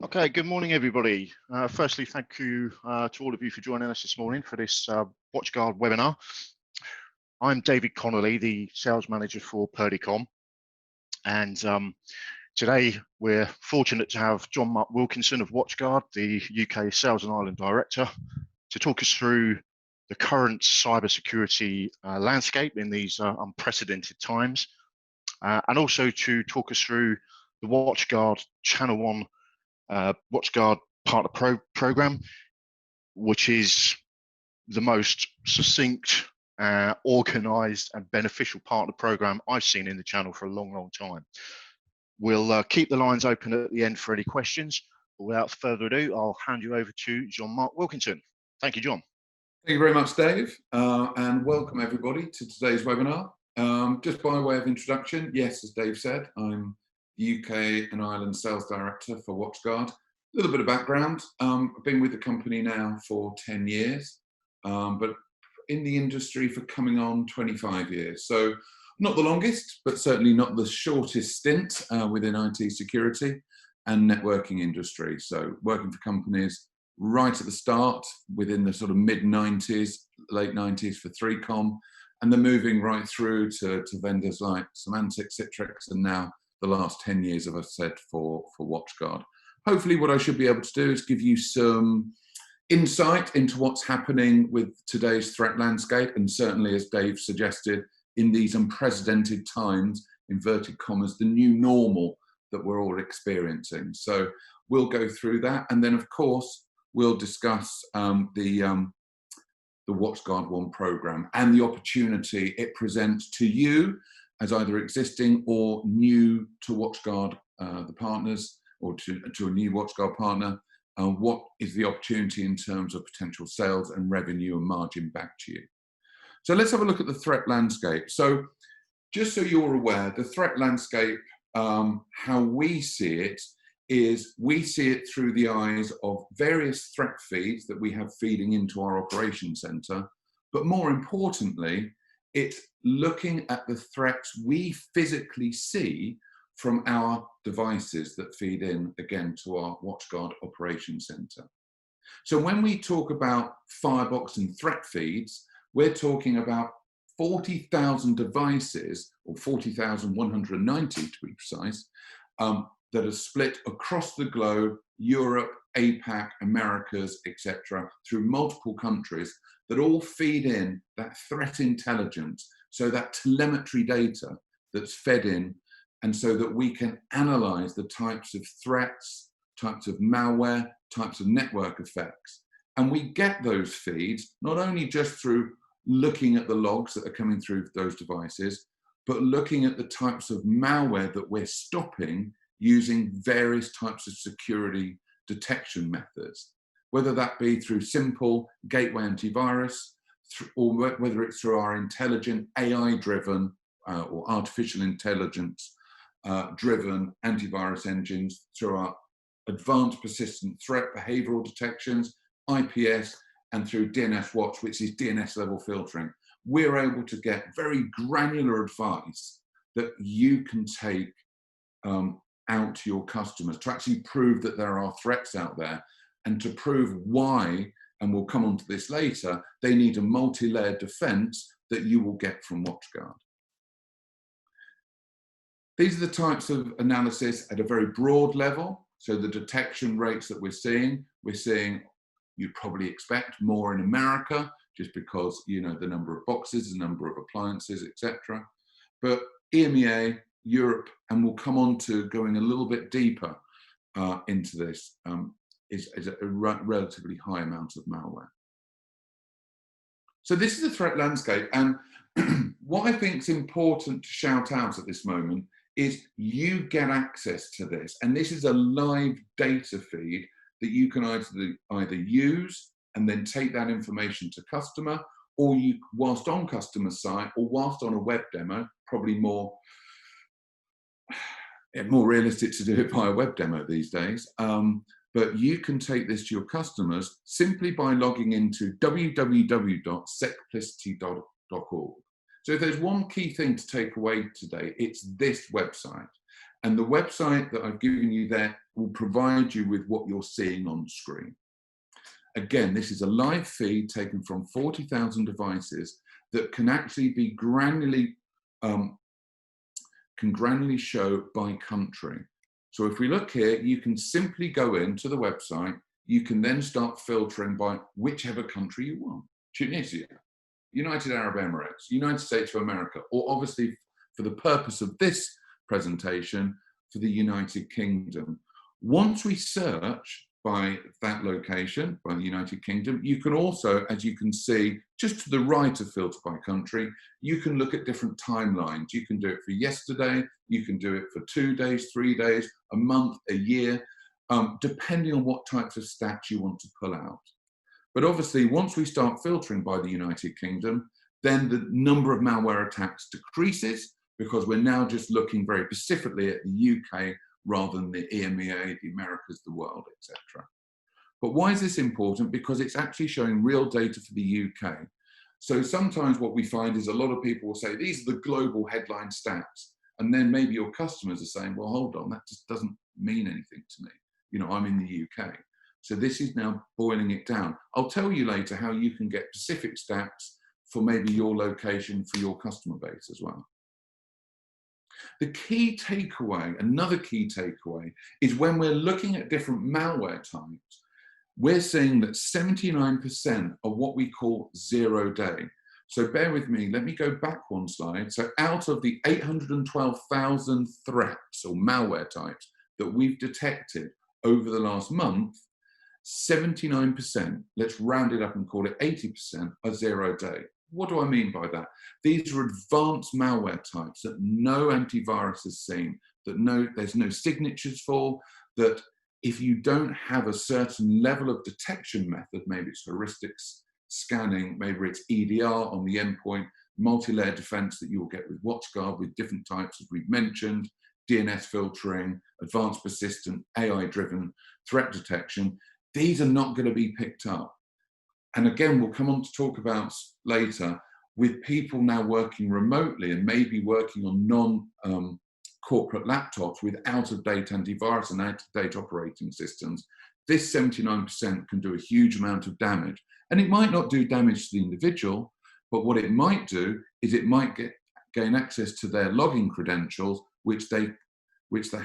Okay, good morning, everybody. Firstly, thank you to all of you for joining us this morning for this WatchGuard webinar. I'm David Connolly, the sales manager for Purdicom, and today we're fortunate to have John Wilkinson of WatchGuard, the UK Sales and Ireland Director, to talk us through the current cybersecurity landscape in these unprecedented times, and also to talk us through the WatchGuard Channel 1 WatchGuard Partner Programme, which is the most succinct, organised and beneficial partner programme I've seen in the channel for a long, long time. We'll keep the lines open at the end for any questions, but without further ado, I'll hand you over to John Wilkinson. Thank you, John. Thank you very much, Dave, and welcome everybody to today's webinar. Just by way of introduction, yes, as Dave said, I'm UK and Ireland Sales Director for WatchGuard. A little bit of background, I've been with the company now for 10 years, but in the industry for coming on 25 years. So not the longest, but certainly not the shortest stint within IT security and networking industry. So working for companies right at the start, within the sort of mid-90s, late 90s for Purdicom, and then moving right through to vendors like Symantec, Citrix, and now the last 10 years, as I've said, for WatchGuard. Hopefully what I should be able to do is give you some insight into what's happening with today's threat landscape, and certainly, as Dave suggested, in these unprecedented times, inverted commas, the new normal that we're all experiencing. So we'll go through that, and then of course we'll discuss the WatchGuardONE Programme and the opportunity it presents to you as either existing or new to WatchGuard, the partners, or to a new WatchGuard partner. What is the opportunity in terms of potential sales and revenue and margin back to you? So let's have a look at the threat landscape. So just so you're aware, the threat landscape, how we see it, is we see it through the eyes of various threat feeds that we have feeding into our operations center, but more importantly, it's looking at the threats we physically see from our devices that feed in, again, to our WatchGuard Operations Center. So when we talk about firebox and threat feeds, we're talking about 40,000 devices, or 40,190 to be precise, that are split across the globe, Europe, APAC, Americas, etc., through multiple countries that all feed in that threat intelligence, so that telemetry data that's fed in, and so that we can analyze the types of threats, types of malware, types of network effects. And we get those feeds not only just through looking at the logs that are coming through those devices, but looking at the types of malware that we're stopping using various types of security detection methods, whether that be through simple gateway antivirus, or whether it's through our intelligent AI-driven or artificial intelligence driven antivirus engines, through our advanced persistent threat behavioral detections, IPS, and through DNS Watch, which is DNS level filtering. We're able to get very granular advice that you can take out to your customers to actually prove that there are threats out there, and to prove why, and we'll come on to this later, they need a multi-layered defense that you will get from WatchGuard. These are the types of analysis at a very broad level. So the detection rates that we're seeing, you'd probably expect more in America, just because, you know, the number of boxes, the number of appliances, etc. But EMEA, Europe, and we'll come on to going a little bit deeper into this, is a relatively high amount of malware. So this is the threat landscape, and what I think is important to shout out at this moment is you get access to this, and this is a live data feed that you can either use and then take that information to customer, or you, whilst on customer site or whilst on a web demo, probably more realistic to do it by a web demo these days, but you can take this to your customers simply by logging into www.secplicity.org. So if there's one key thing to take away today, it's this website. And the website that I've given you there will provide you with what you're seeing on screen. Again, this is a live feed taken from 40,000 devices that can actually be granularly show by country. So if we look here, you can simply go into the website. You can then start filtering by whichever country you want. Tunisia, United Arab Emirates, United States of America, or obviously for the purpose of this presentation, for the United Kingdom. Once we search by that location, by the United Kingdom, you can also, as you can see, just to the right of filter by country, you can look at different timelines. You can do it for yesterday, you can do it for 2 days, 3 days, a month, a year, depending on what types of stats you want to pull out. But obviously, once we start filtering by the United Kingdom, then the number of malware attacks decreases because we're now just looking very specifically at the UK rather than the EMEA, the Americas, the world, etc. But why is this important? Because it's actually showing real data for the UK. So sometimes what we find is a lot of people will say, these are the global headline stats. And then maybe your customers are saying, well, hold on, that just doesn't mean anything to me. You know, I'm in the UK. So this is now boiling it down. I'll tell you later how you can get specific stats for maybe your location, for your customer base as well. The key takeaway, another key takeaway, is when we're looking at different malware types, we're seeing that 79% are what we call 0 day. So bear with me, let me go back one slide. So out of the 812,000 threats or malware types that we've detected over the last month, 79%, let's round it up and call it 80%, are 0 day. What do I mean by that? These are advanced malware types that no antivirus has seen, that there's no signatures for, that if you don't have a certain level of detection method, maybe it's heuristics scanning, maybe it's EDR on the endpoint, multi-layer defense that you'll get with WatchGuard with different types, as we've mentioned, DNS filtering, advanced persistent, AI-driven threat detection, these are not going to be picked up. And again, we'll come on to talk about later, with people now working remotely and maybe working on non-corporate laptops with out-of-date antivirus and out-of-date operating systems, this 79% can do a huge amount of damage. And it might not do damage to the individual, but what it might do is it might gain access to their login credentials, which the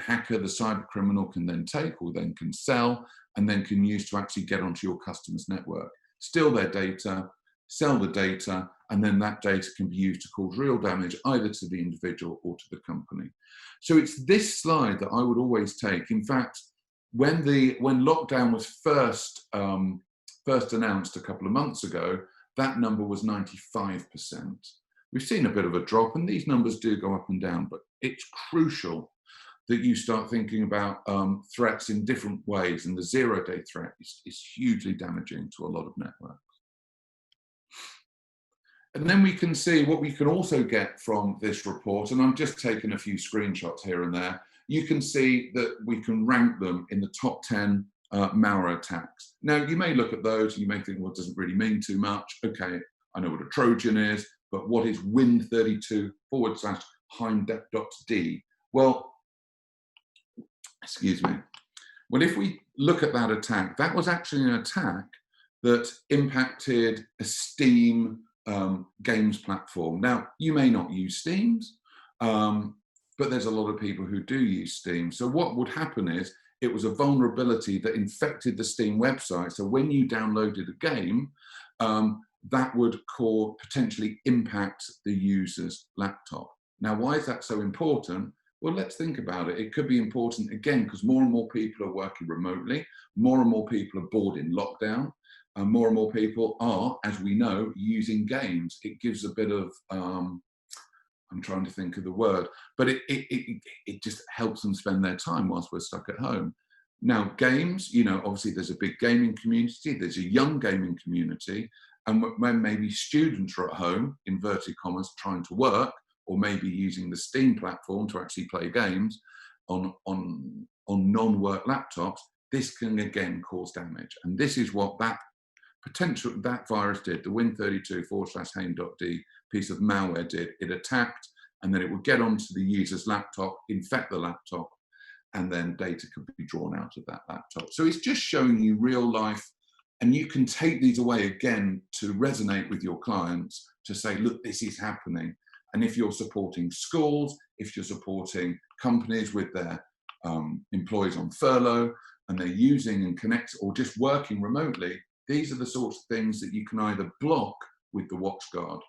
hacker, the cyber criminal, can then take or then can sell and then can use to actually get onto your customer's network. Steal their data, sell the data, and then that data can be used to cause real damage either to the individual or to the company. So it's this slide that I would always take. In fact, when lockdown was first announced a couple of months ago, that number was 95%. We've seen a bit of a drop, and these numbers do go up and down, but it's crucial that you start thinking about threats in different ways, and the 0 day threat is hugely damaging to a lot of networks. And then we can see what we can also get from this report, and I'm just taking a few screenshots here and there. You can see that we can rank them in the top 10 malware attacks. Now, you may look at those and you may think, well, it doesn't really mean too much. Okay, I know what a Trojan is, but what is Win32/Heim.D? Well, excuse me. Well, if we look at that attack, that was actually an attack that impacted a Steam games platform. Now, you may not use Steam's, but there's a lot of people who do use Steam. So what would happen is it was a vulnerability that infected the Steam website. So when you downloaded a game, that would potentially impact the user's laptop. Now, why is that so important? Well, let's think about it. It could be important, again, because more and more people are working remotely, more and more people are bored in lockdown, and more people are, as we know, using games. It gives a bit of, I'm trying to think of the word, but it just helps them spend their time whilst we're stuck at home. Now, games, you know, obviously there's a big gaming community, there's a young gaming community, and when maybe students are at home, inverted commas, trying to work, or maybe using the Steam platform to actually play games on non-work laptops, this can again cause damage. And this is what that virus did, the Win32/Heim.D piece of malware did. It attacked and then it would get onto the user's laptop, infect the laptop, and then data could be drawn out of that laptop. So it's just showing you real life, and you can take these away again to resonate with your clients, to say, look, this is happening. And if you're supporting schools, if you're supporting companies with their employees on furlough, and they're using and connect or just working remotely, these are the sorts of things that you can either block with the WatchGuard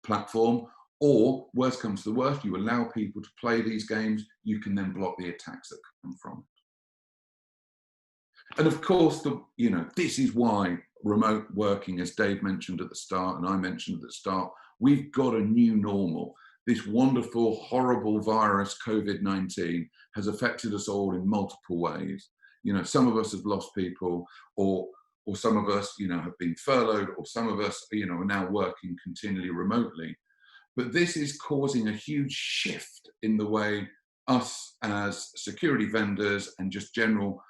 platform, or worst comes to the worst, you allow people to play these games, you can then block the attacks that come from it. And of course, this is why remote working, as Dave mentioned at the start, and I mentioned at the start, we've got a new normal. This wonderful, horrible virus, COVID-19, has affected us all in multiple ways. Some of us have lost people, or some of us, have been furloughed, or some of us, are now working continually remotely. But this is causing a huge shift in the way us as security vendors and just general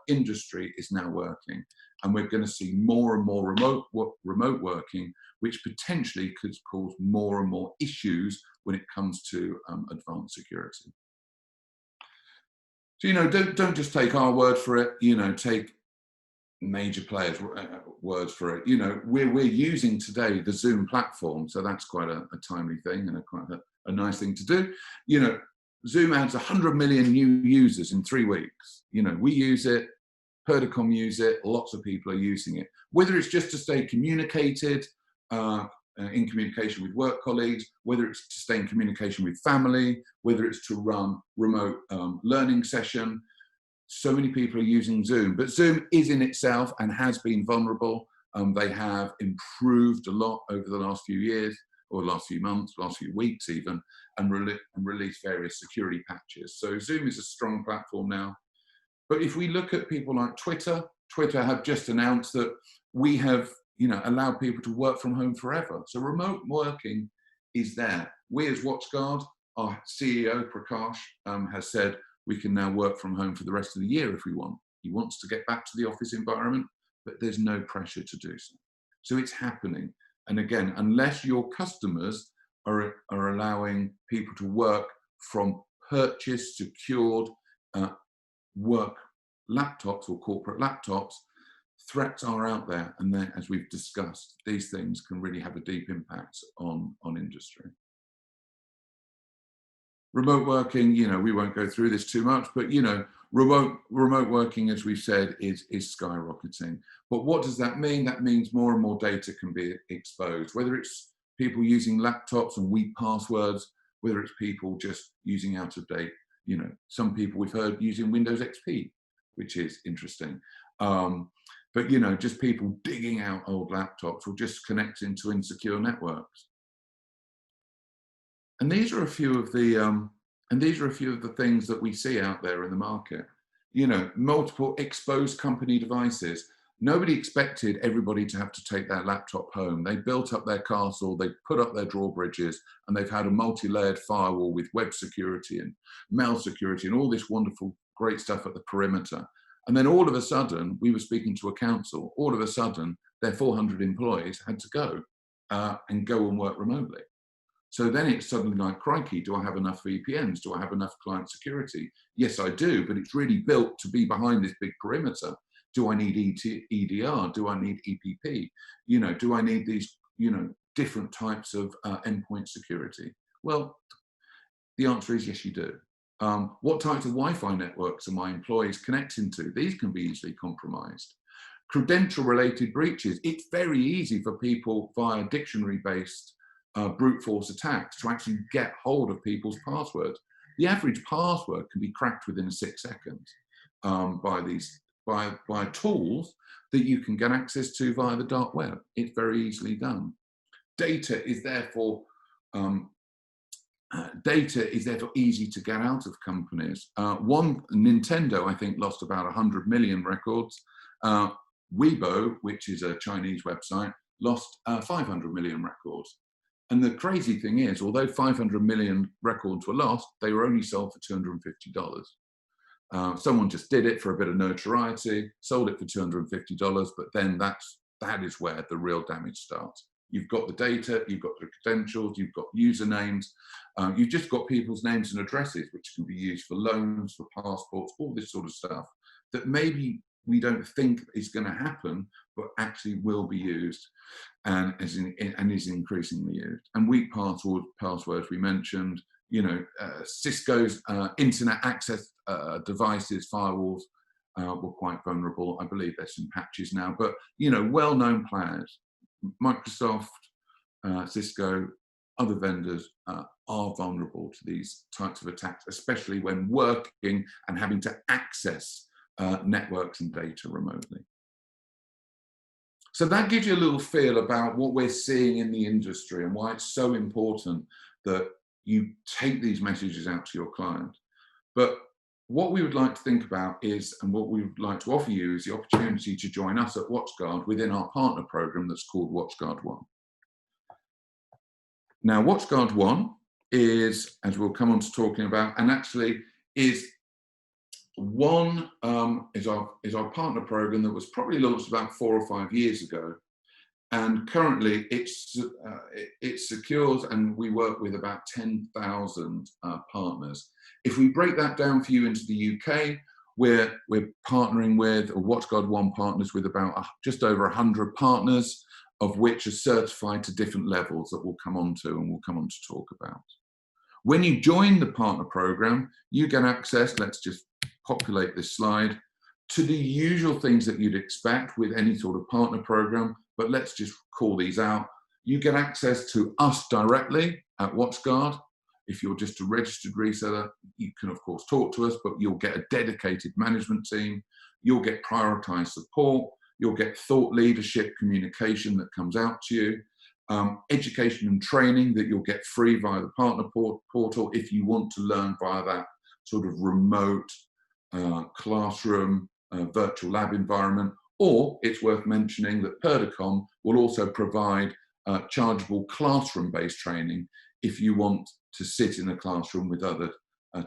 industry is now working. And we're going to see more and more remote working, which potentially could cause more and more issues when it comes to advanced security. So, don't just take our word for it, take major players' words for it. We're using today the Zoom platform, so that's quite a timely thing and quite a nice thing to do. Zoom adds 100 million new users in 3 weeks. We use it, Purdicom use it, lots of people are using it. Whether it's just to stay communicated, in communication with work colleagues, whether it's to stay in communication with family, whether it's to run remote learning session. So many people are using Zoom, but Zoom is in itself and has been vulnerable. They have improved a lot over the last few years, or last few months, last few weeks even, and released various security patches. So Zoom is a strong platform now. But if we look at people like Twitter have just announced that we have allowed people to work from home forever. So remote working is there. We as WatchGuard, our CEO, Prakash, has said we can now work from home for the rest of the year if we want. He wants to get back to the office environment, but there's no pressure to do so. So it's happening. And again, unless your customers are allowing people to work from purchased, secured work laptops or corporate laptops, threats are out there. And then, as we've discussed, these things can really have a deep impact on industry. Remote working, we won't go through this too much, but remote working, as we've said, is skyrocketing. But what does that mean? That means more and more data can be exposed, whether it's people using laptops and weak passwords, whether it's people just using out of date, some people we've heard using Windows XP, which is interesting. But just people digging out old laptops or just connecting to insecure networks. And these are a few of the things that we see out there in the market. Multiple exposed company devices. Nobody expected everybody to have to take their laptop home. They built up their castle, they put up their drawbridges, and they've had a multi-layered firewall with web security and mail security and all this wonderful, great stuff at the perimeter. And then all of a sudden, we were speaking to a council, all of a sudden, their 400 employees had to go and work remotely. So then it's suddenly like, crikey, do I have enough VPNs? Do I have enough client security? Yes, I do, but it's really built to be behind this big perimeter. Do I need EDR? Do I need EPP? Do I need these, different types of endpoint security? Well, the answer is yes, you do. What types of Wi-Fi networks are my employees connecting to? These can be easily compromised. Credential-related breaches. It's very easy for people via dictionary-based brute force attacks to actually get hold of people's passwords. The average password can be cracked within 6 seconds by tools that you can get access to via the dark web. It's very easily done. Data is therefore easy to get out of companies. Nintendo, I think, lost about 100 million records. Weibo, which is a Chinese website, lost 500 million records. And the crazy thing is, although 500 million records were lost, they were only sold for $250. Someone just did it for a bit of notoriety, sold it for $250, but then that is where the real damage starts. You've got the data, you've got the credentials, you've got usernames, you've just got people's names and addresses, which can be used for loans, for passports, all this sort of stuff that maybe we don't think is going to happen, but actually will be used and is increasingly used. And weak passwords we mentioned, you know, Cisco's internet access devices, firewalls were quite vulnerable. I believe there's some patches now, but, you know, well-known players, Microsoft, Cisco, other vendors are vulnerable to these types of attacks, especially when working and having to access networks and data remotely. So that gives you a little feel about what we're seeing in the industry and why it's so important that you take these messages out to your client. But what we would like to think about is, and what we would like to offer you, is the opportunity to join us at WatchGuard within our partner program that's called WatchGuardONE. Now, WatchGuardONE is, as we'll come on to talking about, and actually is one is our partner program that was probably launched about 4 or 5 years ago, and currently it secures, and we work with about 10,000 partners. If we break that down for you into the UK, we're partnering with, or WatchGuardONE partners with about just over 100 partners, of which are certified to different levels that we'll come on to and we'll come on to talk about. When you join the partner program, you get access, let's just populate this slide, to the usual things that you'd expect with any sort of partner program, but let's just call these out. You get access to us directly at WatchGuard. If you're just a registered reseller, you can of course talk to us, but you'll get a dedicated management team. You'll get prioritized support. You'll get thought leadership communication that comes out to you. Education and training that you'll get free via the partner portal if you want to learn via that sort of remote classroom, virtual lab environment. Or it's worth mentioning that Purdicom will also provide chargeable classroom-based training if you want to sit in a classroom with other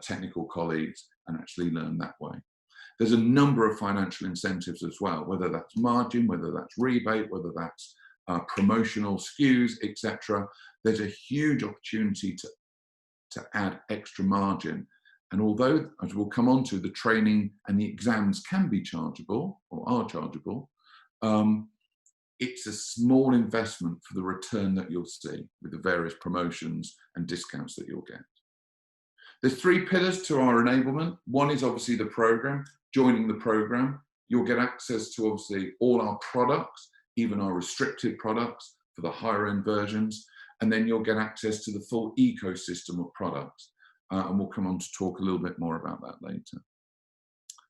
technical colleagues and actually learn that way. There's a number of financial incentives as well, whether that's margin, whether that's rebate, whether that's promotional SKUs, etc. There's a huge opportunity to add extra margin. And although, as we'll come on to, the training and the exams can be chargeable or are chargeable, it's a small investment for the return that you'll see with the various promotions and discounts that you'll get. There's 3 pillars to our enablement. One is obviously the program. Joining the program, you'll get access to obviously all our products, even our restricted products for the higher end versions, and then you'll get access to the full ecosystem of products. And we'll come on to talk a little bit more about that later.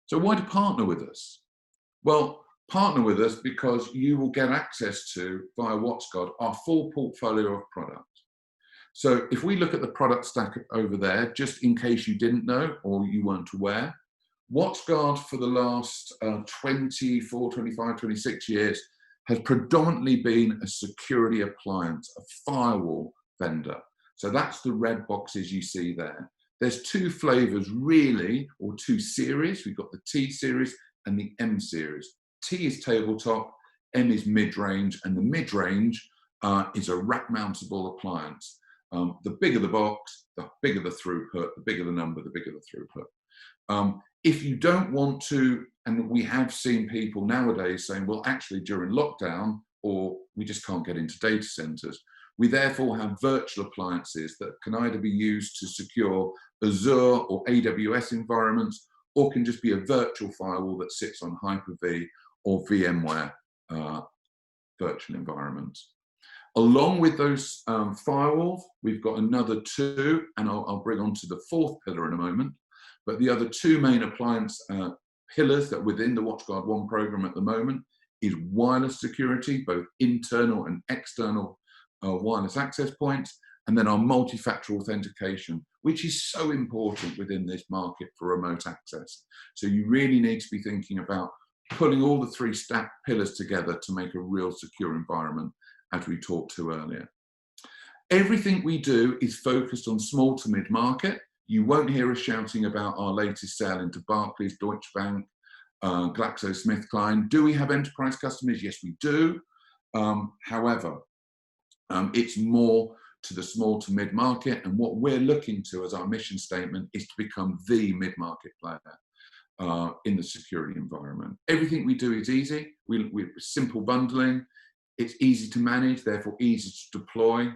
So why to partner with us? Well, partner with us because you will get access to, via WatchGuard, our full portfolio of products. So if we look at the product stack over there, just in case you didn't know or you weren't aware, WatchGuard for the last 24, 25, 26 years has predominantly been a security appliance, a firewall vendor. So that's the red boxes you see there. There's 2 flavors really, or 2 series. We've got the T series and the M series. T is tabletop, M is mid-range, and the mid-range is a rack-mountable appliance. The bigger the box, the bigger the throughput, the bigger the number, the bigger the throughput. If you don't want to, and we have seen people nowadays saying, well, actually during lockdown, or we just can't get into data centers, we therefore have virtual appliances that can either be used to secure Azure or AWS environments, or can just be a virtual firewall that sits on Hyper-V or VMware virtual environments. Along with those firewalls, we've got another 2, and I'll bring on to the 4th pillar in a moment. But the other 2 main appliance pillars that within the WatchGuardONE program at the moment is wireless security, both internal and external wireless access points, and then our multi-factor authentication, which is so important within this market for remote access. So you really need to be thinking about pulling all the 3 stack pillars together to make a real secure environment, as we talked to earlier. Everything we do is focused on small to mid-market. You won't hear us shouting about our latest sale into Barclays, Deutsche Bank, GlaxoSmithKline. Do we have enterprise customers? Yes, we do. However, It's more to the small to mid-market, and what we're looking to as our mission statement is to become the mid-market player in the security environment. Everything we do is easy. We're simple bundling. It's easy to manage, therefore easy to deploy.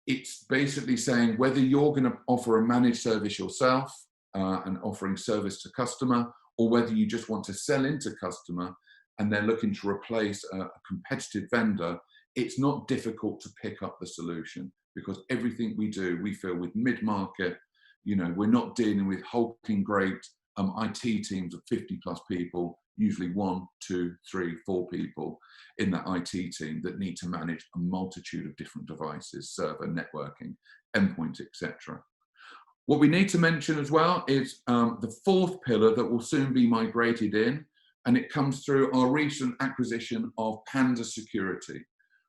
It's basically saying whether you're going to offer a managed service yourself and offering service to customer, or whether you just want to sell into customer and they're looking to replace a competitive vendor, it's not difficult to pick up the solution, because everything we do, we feel with mid-market, we're not dealing with hulking great IT teams of 50+ people, usually 1, 2, 3, 4 people in that IT team that need to manage a multitude of different devices, server, networking, endpoint, etc. What we need to mention as well is the 4th pillar that will soon be migrated in, and it comes through our recent acquisition of Panda Security.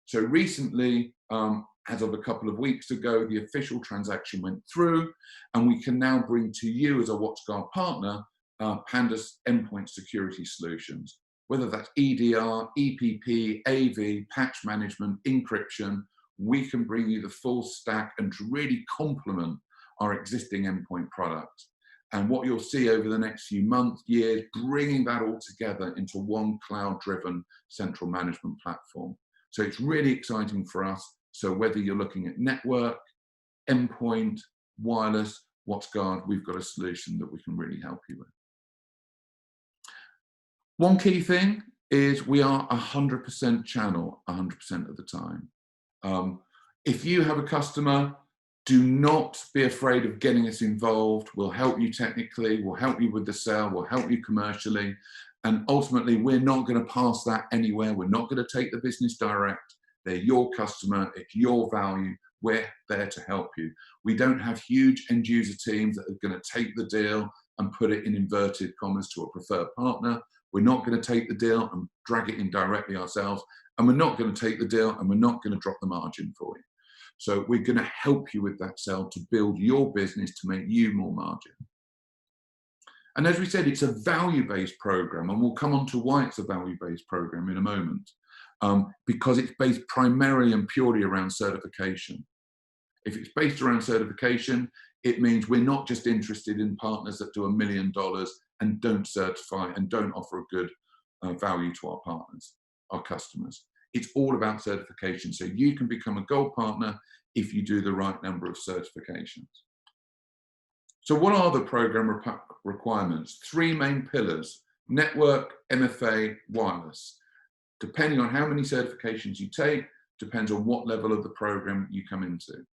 So recently, as of a couple of weeks ago, the official transaction went through, and we can now bring to you as a WatchGuard partner Panda's endpoint security solutions, whether that's EDR, EPP, AV, patch management, encryption. We can bring you the full stack and to really complement our existing endpoint products. And what you'll see over the next few months, years, bringing that all together into one cloud-driven central management platform. So it's really exciting for us. So whether you're looking at network, endpoint, wireless, WatchGuard, we've got a solution that we can really help you with. One key thing is we are 100% channel 100% of the time. If you have a customer, do not be afraid of getting us involved. We'll help you technically, we'll help you with the sale, we'll help you commercially. And ultimately, we're not going to pass that anywhere. We're not going to take the business direct. They're your customer, it's your value. We're there to help you. We don't have huge end user teams that are going to take the deal and put it in inverted commas to a preferred partner. We're not going to take the deal and drag it in directly ourselves. And we're not going to take the deal and we're not going to drop the margin for you. So we're going to help you with that sale to build your business to make you more margin. And as we said, it's a value-based program, and we'll come on to why it's a value-based program in a moment, because it's based primarily and purely around certification. If it's based around certification, it means we're not just interested in partners that do $1 million and don't certify and don't offer a good value to our partners, our customers. It's all about certification. So you can become a gold partner if you do the right number of certifications. So what are the program requirements? 3 main pillars: network, MFA, wireless. Depending on how many certifications you take, depends on what level of the program you come into.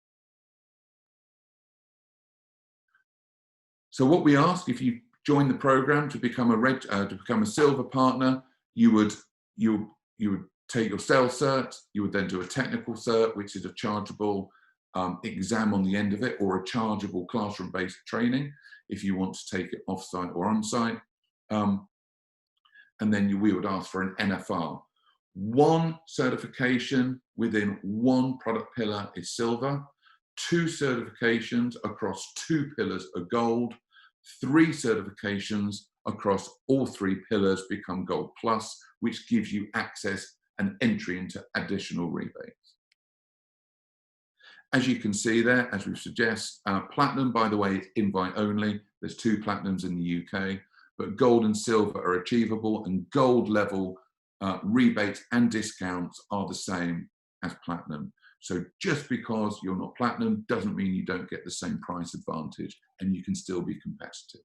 So what we ask, if you join the program to become a silver partner, you would take your sales cert, you would then do a technical cert, which is a chargeable exam on the end of it, or a chargeable classroom-based training if you want to take it off-site or on-site. And then we would ask for an NFR. 1 certification within 1 product pillar is silver. 2 certifications across 2 pillars are gold. 3 certifications across all 3 pillars become gold plus, which gives you access and entry into additional rebates. As you can see there, as we suggest, platinum, by the way, is invite only. There's 2 platinums in the UK, but gold and silver are achievable, and gold level rebates and discounts are the same as platinum. So just because you're not platinum doesn't mean you don't get the same price advantage, and you can still be competitive.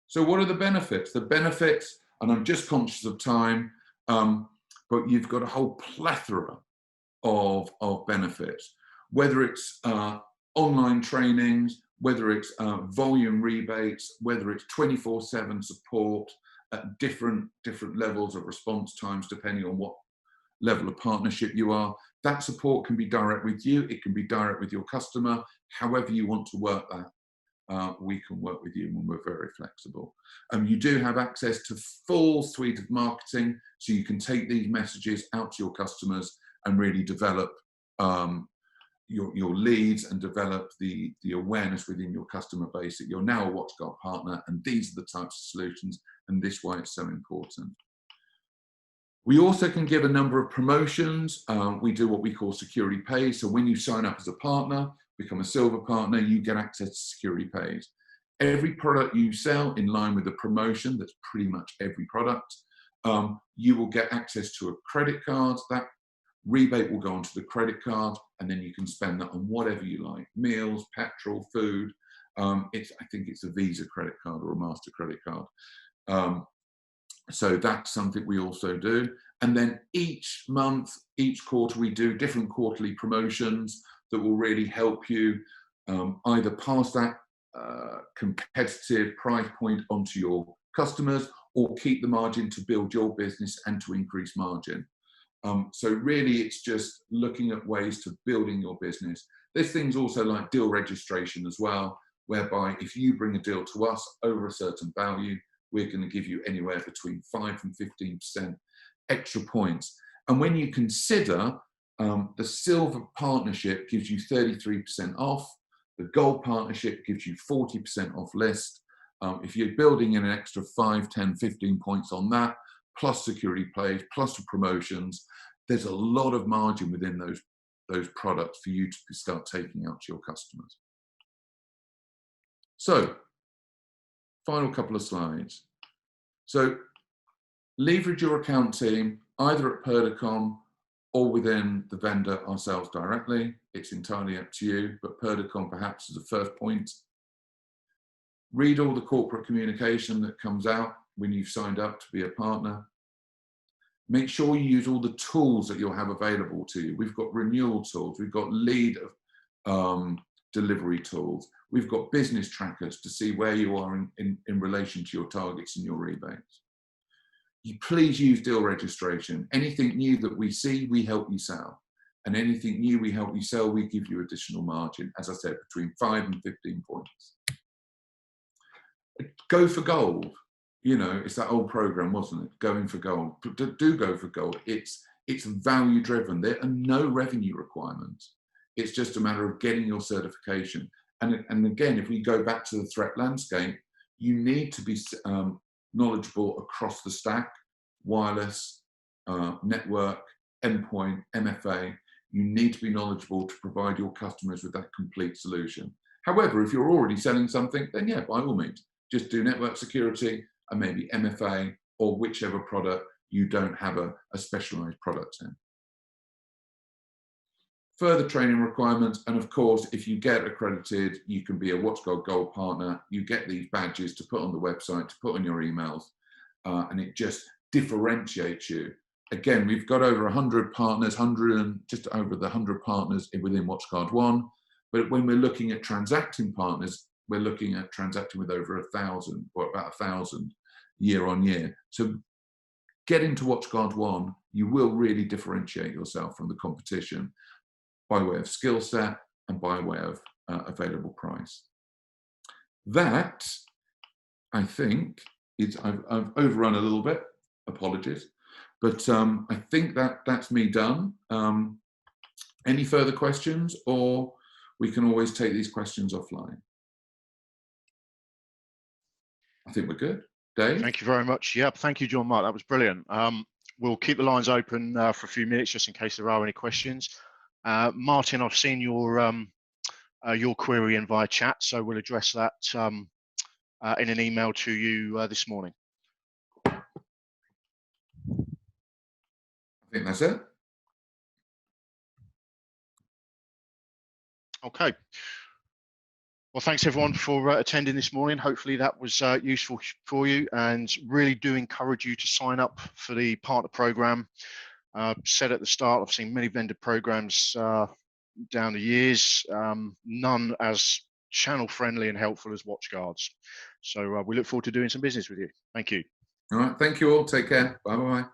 So what are the benefits? The benefits, and I'm just conscious of time, but you've got a whole plethora of benefits, whether it's online trainings, whether it's volume rebates, whether it's 24/7 support at different levels of response times, depending on what level of partnership you are. That support can be direct with you, it can be direct with your customer, however you want to work that. We can work with you, and we're very flexible. You do have access to full suite of marketing, so you can take these messages out to your customers and really develop your leads and develop the awareness within your customer base that you're now a WatchGuard partner, and these are the types of solutions, and this is why it's so important. We also can give a number of promotions. We do what we call security pays. So when you sign up as a partner, become a silver partner, you get access to security pays. Every product you sell in line with the promotion, that's pretty much every product, you will get access to a credit card. That rebate will go onto the credit card, and then you can spend that on whatever you like, meals, petrol, food. I think it's a Visa credit card or a Master credit card. So that's something we also do. And then each month, each quarter, we do different quarterly promotions that will really help you either pass that competitive price point onto your customers, or keep the margin to build your business and to increase margin. So really, it's just looking at ways to building your business. There's things also like deal registration as well, whereby if you bring a deal to us over a certain value, we're going to give you anywhere between 5 and 15% extra points. And when you consider the silver partnership gives you 33% off, the gold partnership gives you 40% off list. If you're building in an extra 5, 10, 15 points on that, plus security plays, plus the promotions, there's a lot of margin within those products for you to start taking out to your customers. So, final couple of slides. So, leverage your account team either at Purdicom or within the vendor ourselves directly. It's entirely up to you, but Purdicom perhaps is a first point. Read all the corporate communication that comes out when you've signed up to be a partner. Make sure you use all the tools that you'll have available to you. We've got renewal tools, we've got lead delivery tools, we've got business trackers to see where you are in relation to your targets and your rebates. You please use deal registration. Anything new that we see, we help you sell. And anything new we help you sell, we give you additional margin, as I said, between 5 and 15 points. Go for gold. You know, it's that old program, wasn't it? Going for gold. Do go for gold. It's value driven. There are no revenue requirements. It's just a matter of getting your certification. And again, if we go back to the threat landscape, you need to be knowledgeable across the stack: wireless, network, endpoint, MFA. You need to be knowledgeable to provide your customers with that complete solution. However, if you're already selling something, then yeah, by all means, just do network security and maybe MFA or whichever product you don't have a specialized product in. Further training requirements, and of course, if you get accredited, you can be a WatchGuard Gold partner. You get these badges to put on the website, to put on your emails, and it just differentiates you. Again, we've got over 100 partners, just over the 100 partners within WatchGuardONE. But when we're looking at transacting partners, we're looking at transacting with over 1,000, or about 1,000 year on year. So get into WatchGuardONE, you will really differentiate yourself from the competition by way of skill set and by way of available price. That, I think, I've overrun a little bit, apologies, but I think that's me done. Any further questions, or we can always take these questions offline? I think we're good. Dave? Thank you very much. Yep, thank you, John Mark. That was brilliant. We'll keep the lines open for a few minutes just in case there are any questions. Martin, I've seen your query in via chat, so we'll address that in an email to you this morning. I think that's it. Okay. Well, thanks everyone for attending this morning. Hopefully that was useful for you, and really do encourage you to sign up for the partner program. Said at the start, I've seen many vendor programs down the years, none as channel friendly and helpful as WatchGuard's. So we look forward to doing some business with you. Thank you. All right. Thank you all. Take care. Bye-bye.